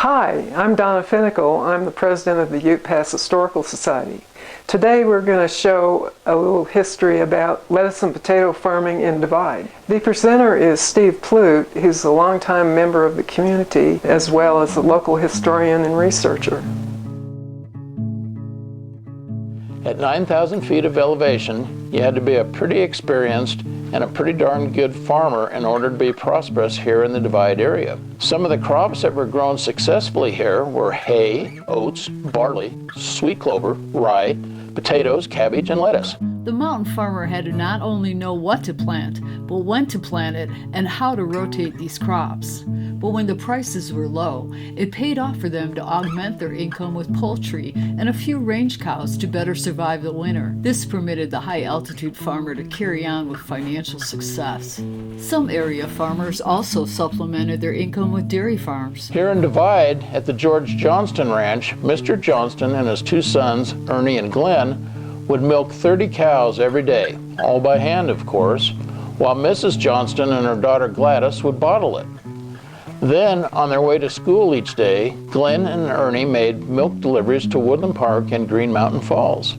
Hi, I'm Donna Finnicle. I'm the president of the Ute Pass Historical Society. Today we're going to show a little history about lettuce and potato farming in Divide. The presenter is Steve Plute, who's a longtime member of the community as well as a local historian and researcher. At 9,000 feet of elevation, you had to be a pretty experienced and a pretty darn good farmer in order to be prosperous here in the Divide area. Some of the crops that were grown successfully here were hay, oats, barley, sweet clover, rye, potatoes, cabbage, and lettuce. The mountain farmer had to not only know what to plant, but when to plant it and how to rotate these crops. But when the prices were low, it paid off for them to augment their income with poultry and a few range cows to better survive the winter. This permitted the high-altitude farmer to carry on with financial success. Some area farmers also supplemented their income with dairy farms. Here in Divide, at the George Johnston Ranch, Mr. Johnston and his two sons, Ernie and Glenn, would milk 30 cows every day, all by hand, of course, while Mrs. Johnston and her daughter Gladys would bottle it. Then, on their way to school each day, Glenn and Ernie made milk deliveries to Woodland Park and Green Mountain Falls.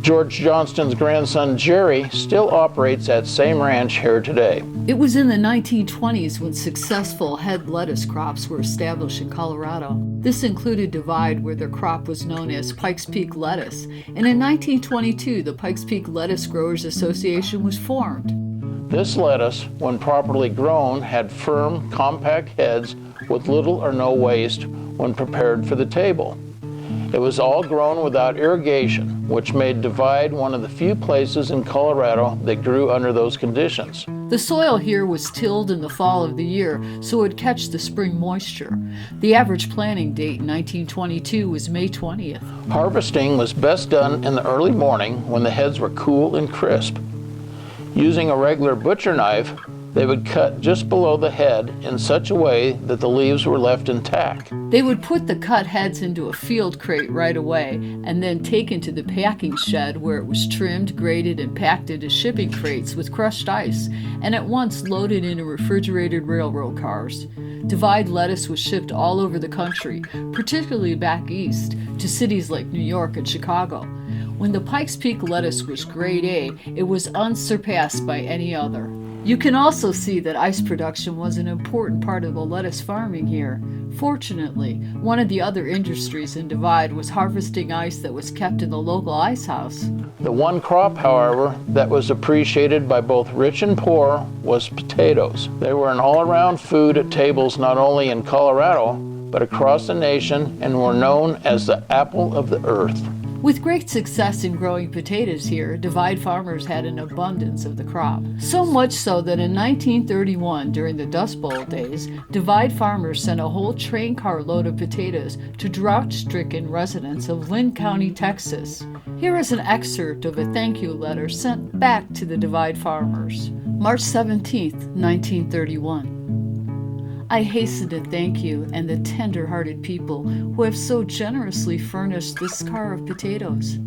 George Johnston's grandson Jerry still operates that same ranch here today. It was in the 1920s when successful head lettuce crops were established in Colorado. This included Divide, where their crop was known as Pikes Peak lettuce, and in 1922 the Pikes Peak Lettuce Growers Association was formed. This lettuce, when properly grown, had firm, compact heads with little or no waste when prepared for the table. It was all grown without irrigation, which made Divide one of the few places in Colorado that grew under those conditions. The soil here was tilled in the fall of the year so it would catch the spring moisture. The average planting date in 1922 was May 20th. Harvesting was best done in the early morning when the heads were cool and crisp. Using a regular butcher knife, they would cut just below the head in such a way that the leaves were left intact. They would put the cut heads into a field crate right away and then taken to the packing shed where it was trimmed, graded, and packed into shipping crates with crushed ice and at once loaded into refrigerated railroad cars. Divide lettuce was shipped all over the country, particularly back east to cities like New York and Chicago. When the Pikes Peak lettuce was grade A, it was unsurpassed by any other. You can also see that ice production was an important part of the lettuce farming here. Fortunately, one of the other industries in Divide was harvesting ice that was kept in the local ice house. The one crop, however, that was appreciated by both rich and poor was potatoes. They were an all-around food at tables not only in Colorado, but across the nation, and were known as the apple of the earth. With great success in growing potatoes here, Divide farmers had an abundance of the crop. So much so that in 1931, during the Dust Bowl days, Divide farmers sent a whole train car load of potatoes to drought-stricken residents of Lynn County, Texas. Here is an excerpt of a thank you letter sent back to the Divide farmers. March 17, 1931. I hasten to thank you and the tender-hearted people who have so generously furnished this car of potatoes.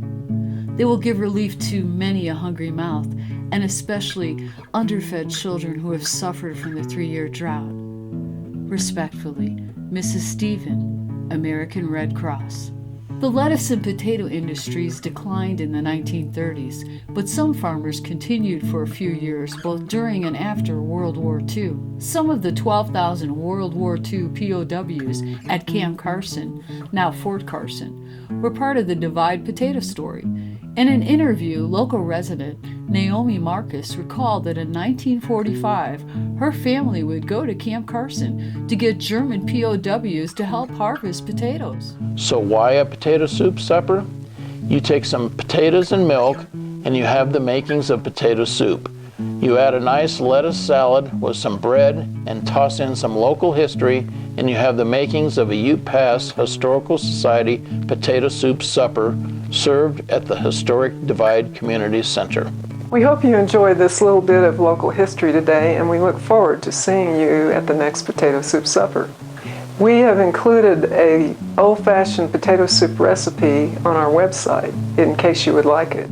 They will give relief to many a hungry mouth, and especially underfed children who have suffered from the 3-year drought. Respectfully, Mrs. Stephen, American Red Cross. The lettuce and potato industries declined in the 1930s, but some farmers continued for a few years, both during and after World War II. Some of the 12,000 World War II POWs at Camp Carson, now Fort Carson, were part of the Divide potato story. In an interview, local resident Naomi Marcus recalled that in 1945, her family would go to Camp Carson to get German POWs to help harvest potatoes. So why a potato soup supper? You take some potatoes and milk, and you have the makings of potato soup. You add a nice lettuce salad with some bread and toss in some local history, and you have the makings of a Ute Pass Historical Society potato soup supper served at the historic Divide Community Center. We hope you enjoyed this little bit of local history today, and we look forward to seeing you at the next potato soup supper. We have included an old-fashioned potato soup recipe on our website in case you would like it.